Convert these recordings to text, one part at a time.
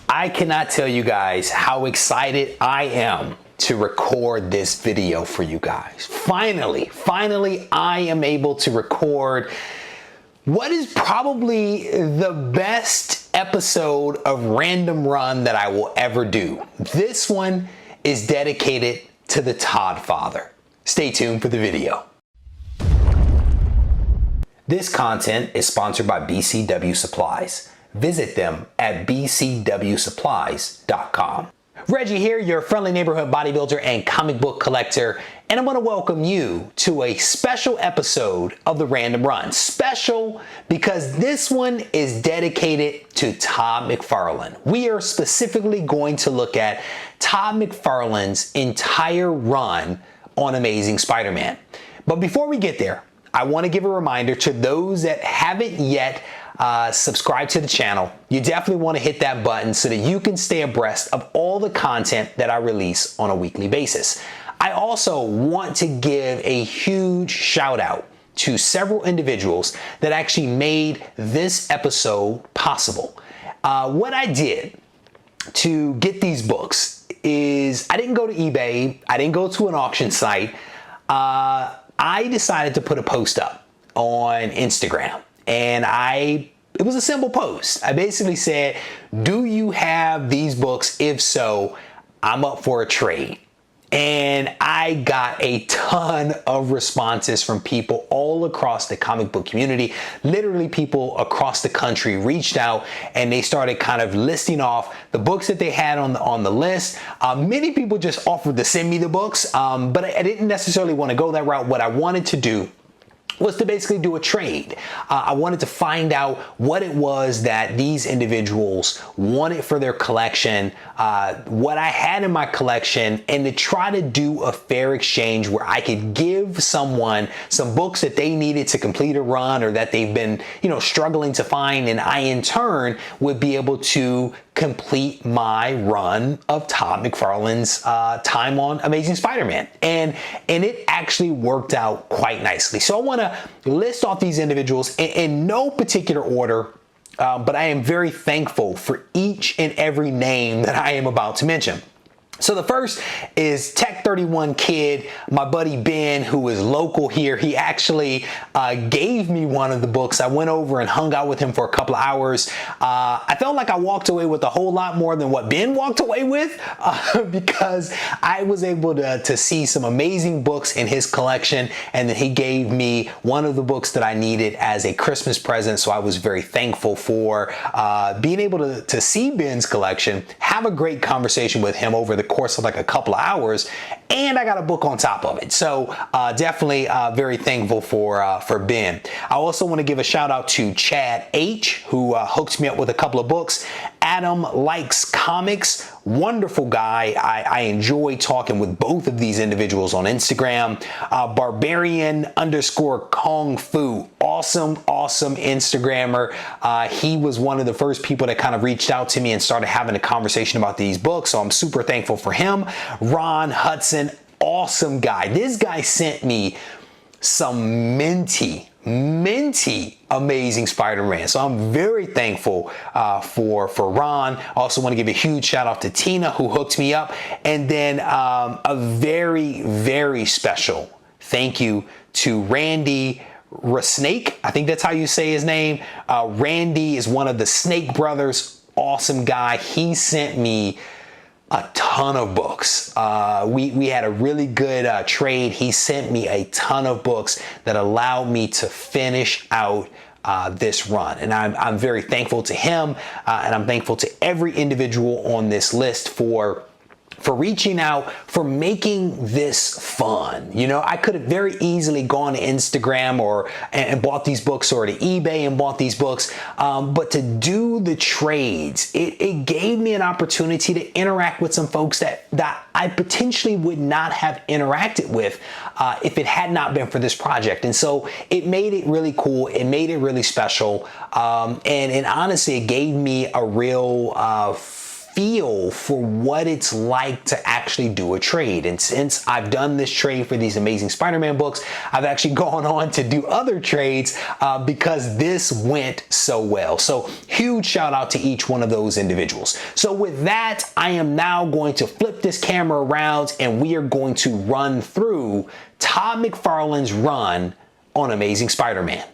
I cannot tell you guys how excited I am to record this video for you guys. Finally, I am able to record what is probably the best episode of Random Run that I will ever do. This one is dedicated to the TODD-FATHER. Stay tuned for the video. This content is sponsored by BCW Supplies. Visit them at bcwsupplies.com. Reggie here, your friendly neighborhood bodybuilder and comic book collector, and I want to welcome you to a special episode of the Random Run. Special because this one is dedicated to Todd McFarlane. We are specifically going to look at Todd McFarlane's entire run on Amazing Spider-Man. But before we get there, I want to give a reminder to those that haven't yet subscribe to the channel. You definitely want to hit that button so that you can stay abreast of all the content that I release on a weekly basis. I also want to give a huge shout out to several individuals that actually made this episode possible. What I did to get these books is I didn't go to eBay. I didn't go to an auction site. I decided to put a post up on Instagram. And it was a simple post. I basically said, do you have these books? If so, I'm up for a trade. And I got a ton of responses from people all across the comic book community. Literally people across the country reached out and they started kind of listing off the books that they had on the list. Many people just offered to send me the books, but I didn't necessarily want to go that route. What I wanted to do was to basically do a trade. I wanted to find out what it was that these individuals wanted for their collection, what I had in my collection, and to try to do a fair exchange where I could give someone some books that they needed to complete a run or that they've been, struggling to find, and I in turn would be able to complete my run of Todd McFarlane's time on Amazing Spider-Man. And it actually worked out quite nicely. So I want to list off these individuals in no particular order, but I am very thankful for each and every name that I am about to mention. So the first is Tech 31 Kid, my buddy Ben, who is local here. He actually gave me one of the books. I went over and hung out with him for a couple of hours. I felt like I walked away with a whole lot more than what Ben walked away with because I was able to see some amazing books in his collection, and then he gave me one of the books that I needed as a Christmas present. So I was very thankful for being able to see Ben's collection, have a great conversation with him over the course of like a couple of hours, and I got a book on top of it. So definitely very thankful for Ben. I also want to give a shout out to Chad H, who hooked me up with a couple of books. Adam Likes Comics, wonderful guy. I enjoy talking with both of these individuals on Instagram. Barbarian_Kung Fu, awesome Instagrammer. He was one of the first people that kind of reached out to me and started having a conversation about these books, so I'm super thankful for him. Ron Hudson, awesome guy. This guy sent me some minty Amazing Spider-Man. So I'm very thankful for Ron. I also want to give a huge shout out to Tina, who hooked me up. And then a very special thank you to Randy Snake. I think that's how you say his name. Randy is one of the Snake brothers. Awesome guy. He sent me a ton of books. We had a really good trade. He sent me a ton of books that allowed me to finish out this run. And I'm very thankful to him, and I'm thankful to every individual on this list for reaching out, for making this fun. I could have very easily gone to Instagram and bought these books, or to eBay and bought these books, but to do the trades, it gave me an opportunity to interact with some folks that I potentially would not have interacted with if it had not been for this project. And so it made it really cool. It made it really special. And honestly, it gave me a real feel for what it's like to actually do a trade. And since I've done this trade for these Amazing Spider-Man books, I've actually gone on to do other trades because this went so well. So huge shout out to each one of those individuals. So with that, I am now going to flip this camera around and we are going to run through Todd McFarlane's run on Amazing Spider-Man.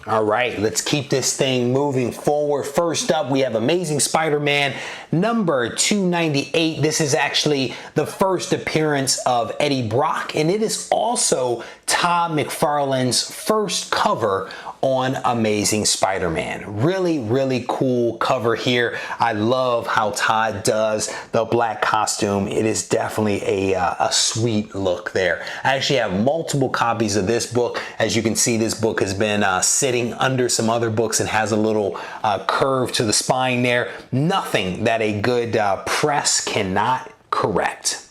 All right, let's keep this thing moving forward. First up, we have Amazing Spider-Man number 298. This is actually the first appearance of Eddie Brock, and it is also Todd McFarlane's first cover on Amazing Spider-Man. Really, really cool cover here. I love how Todd does the black costume. It is definitely a sweet look there. I actually have multiple copies of this book. As you can see, this book has been sitting under some other books and has a little curve to the spine there. Nothing that a good press cannot correct.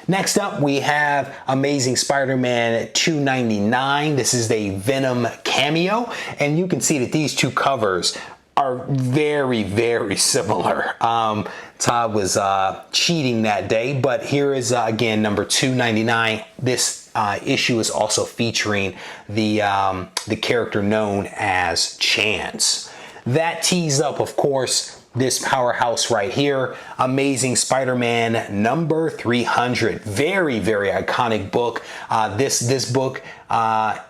Next up, we have Amazing Spider-Man 299. This is a Venom cameo, and you can see that these two covers are very, very similar. Todd was cheating that day, but here is, again, number 299. This issue is also featuring the character known as Chance. That tees up, of course, this powerhouse right here, Amazing Spider-Man number 300. Very, very iconic book. This book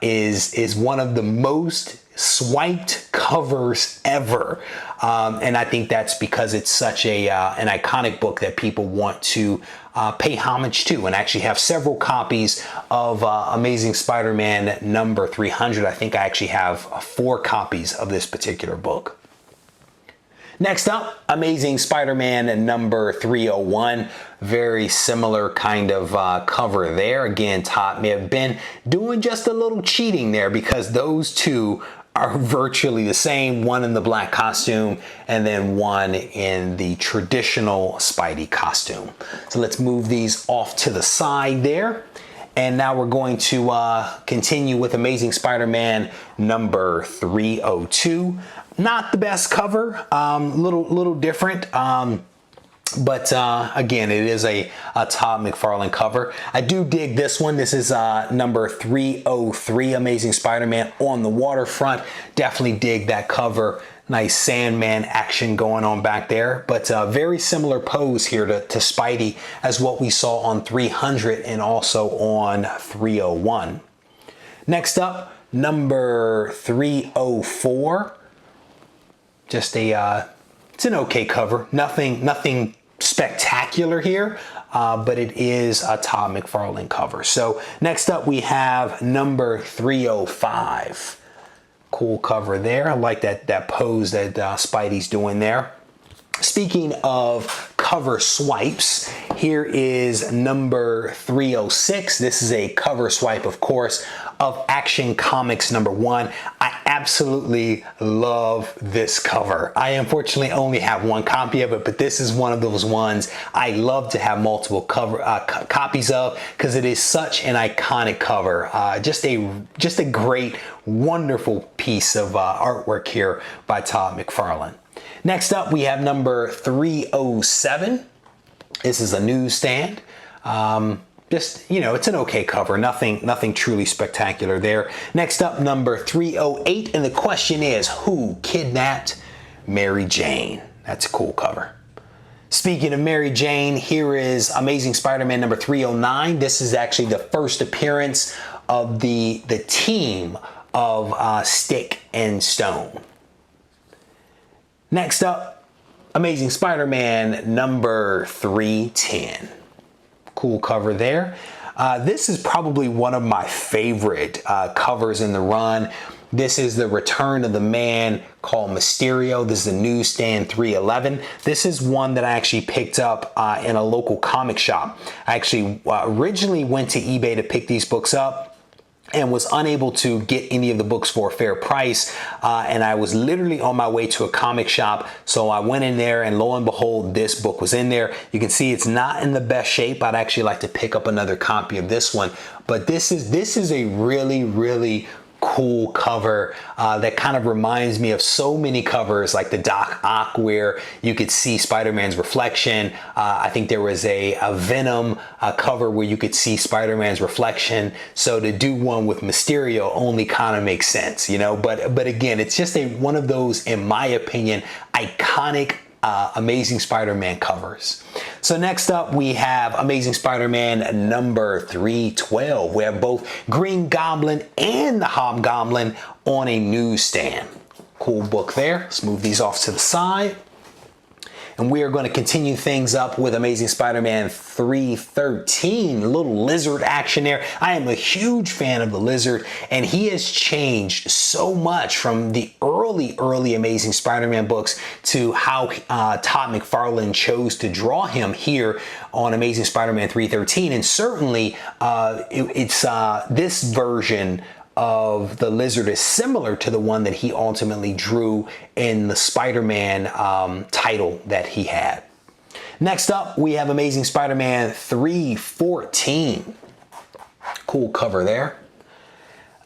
is one of the most swiped covers ever. And I think that's because it's such an iconic book that people want to pay homage to, and actually have several copies of Amazing Spider-Man number 300. I think I actually have 4 copies of this particular book. Next up, Amazing Spider-Man number 301. Very similar kind of cover there. Again, Todd may have been doing just a little cheating there because those two are virtually the same. One in the black costume and then one in the traditional Spidey costume. So let's move these off to the side there. And now we're going to continue with Amazing Spider-Man number 302. Not the best cover, little different, but again, it is a Todd McFarlane cover. I do dig this one. This is number 303, Amazing Spider-Man on the waterfront. Definitely dig that cover. Nice Sandman action going on back there, but very similar pose here to Spidey as what we saw on 300 and also on 301. Next up, number 304. Just it's an okay cover. Nothing spectacular here, but it is a Todd McFarlane cover. So next up we have number 305. Cool cover there. I like that pose that Spidey's doing there. Speaking of cover swipes, here is number 306. This is a cover swipe, of course, of Action Comics number 1. I absolutely love this cover. I unfortunately only have 1 copy of it, but this is one of those ones I love to have multiple copies of because it is such an iconic cover. Just a great, wonderful piece of artwork here by Todd McFarlane. Next up, we have number 307. This is a newsstand. Just, you know, it's an okay cover. Nothing truly spectacular there. Next up, number 308. And the question is, who kidnapped Mary Jane? That's a cool cover. Speaking of Mary Jane, here is Amazing Spider-Man number 309. This is actually the first appearance of the team of Stick and Stone. Next up, Amazing Spider-Man number 310. Cool cover there. This is probably one of my favorite covers in the run. This is the return of the man called Mysterio. This is the newsstand 311. This is one that I actually picked up in a local comic shop. I actually originally went to eBay to pick these books up and was unable to get any of the books for a fair price. And I was literally on my way to a comic shop. So I went in there and lo and behold, this book was in there. You can see it's not in the best shape. I'd actually like to pick up another copy of this one. But this is a really, really cool cover that kind of reminds me of so many covers like the Doc Ock where you could see Spider-Man's reflection. I think there was a Venom cover where you could see Spider-Man's reflection. So to do one with Mysterio only kind of makes sense, you know, but again, it's just one of those, in my opinion, iconic Amazing Spider-Man covers. So next up we have Amazing Spider-Man number 312. We have both Green Goblin and the Hobgoblin on a newsstand. Cool book there. Let's move these off to the side. And we are going to continue things up with Amazing Spider-Man 313. A little lizard action there. I am a huge fan of the lizard, and he has changed so much from the early Amazing Spider-Man books to how Todd McFarlane chose to draw him here on Amazing Spider-Man 313. And certainly it's this version of the lizard is similar to the one that he ultimately drew in the Spider-Man title that he had. Next up, we have Amazing Spider-Man 314. Cool cover there.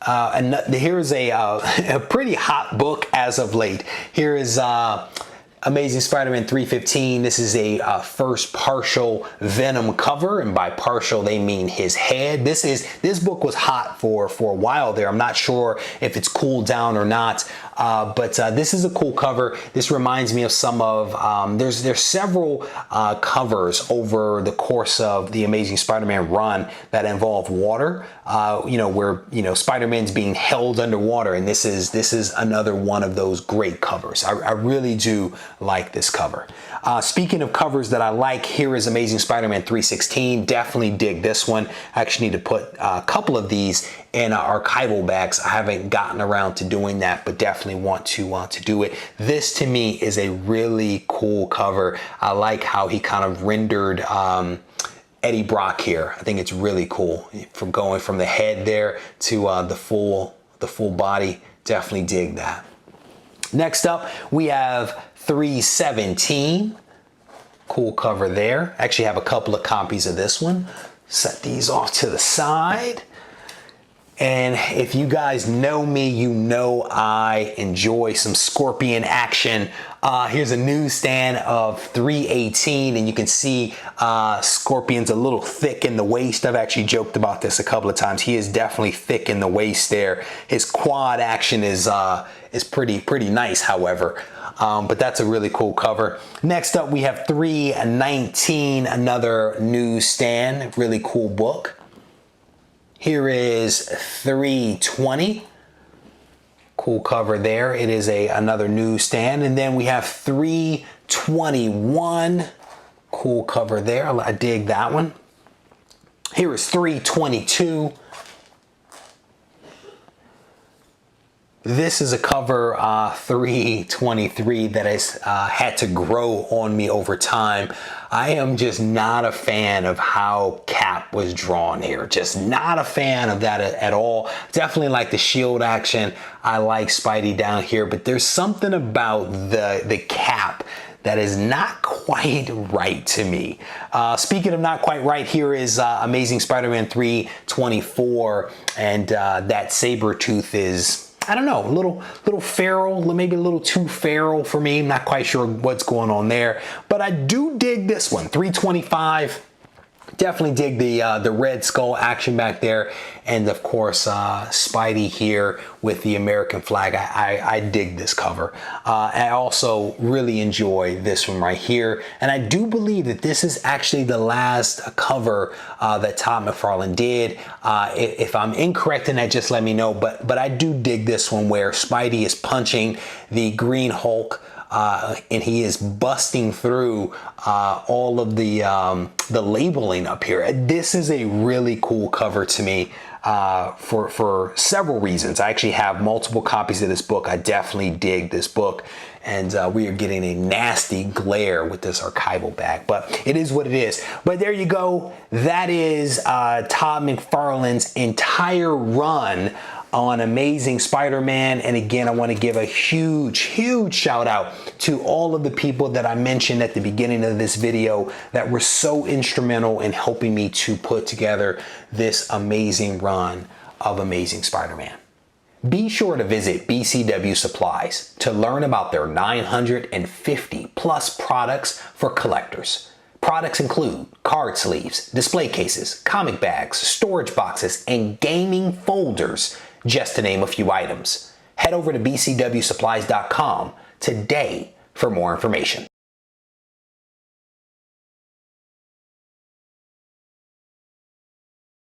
And here's a pretty hot book as of late. Here is Amazing Spider-Man 315. This is a first partial Venom cover, and by partial they mean his head. This book was hot for a while there. I'm not sure if it's cooled down or not, but this is a cool cover. This reminds me of some of there's several covers over the course of the Amazing Spider-Man run that involve water. You know, where Spider-Man's being held underwater, and this is another one of those great covers. I really do like this cover. Speaking of covers that I like, here is Amazing Spider-Man 316. Definitely dig this one. I actually need to put a couple of these in archival bags. I haven't gotten around to doing that, but definitely want to do it. This to me is a really cool cover. I like how he kind of rendered Eddie Brock here. I think it's really cool, from going from the head there to the full body. Definitely dig that. Next up, we have 317. Cool cover there. Actually have a couple of copies of this one. Set these off to the side. And if you guys know me, you know I enjoy some Scorpion action. Here's a newsstand of 318, and you can see Scorpion's a little thick in the waist. I've actually joked about this a couple of times. He is definitely thick in the waist there. His quad action is pretty nice, however. But that's a really cool cover. Next up, we have 319, another newsstand, really cool book. Here is 320. Cool cover there. It is another newsstand. And then we have 321. Cool cover there. I dig that one. Here is 322. This is a cover 323 that has had to grow on me over time. I am just not a fan of how Cap was drawn here. Just not a fan of that at all. Definitely like the shield action. I like Spidey down here, but there's something about the Cap that is not quite right to me. Speaking of not quite right, here is Amazing Spider-Man 324, and that Sabretooth is, I don't know, a little feral, maybe a little too feral for me. I'm not quite sure what's going on there, but I do dig this one, 325. Definitely dig the Red Skull action back there, and of course Spidey here with the American flag. I dig this cover. I also really enjoy this one right here, and I do believe that this is actually the last cover that Todd McFarlane did. If I'm incorrect in that, just let me know. But I do dig this one where Spidey is punching the Green Hulk. And he is busting through all of the labeling up here. This is a really cool cover to me for several reasons. I actually have multiple copies of this book. I definitely dig this book. And we are getting a nasty glare with this archival bag, but it is what it is. But there you go. That is Todd McFarlane's entire run on Amazing Spider-Man. And again, I want to give a huge shout out to all of the people that I mentioned at the beginning of this video that were so instrumental in helping me to put together this amazing run of Amazing Spider-Man. Be sure to visit BCW Supplies to learn about their 950 plus products for collectors. Products include card sleeves, display cases, comic bags, storage boxes, and gaming folders, just to name a few items. Head over to bcwsupplies.com today for more information.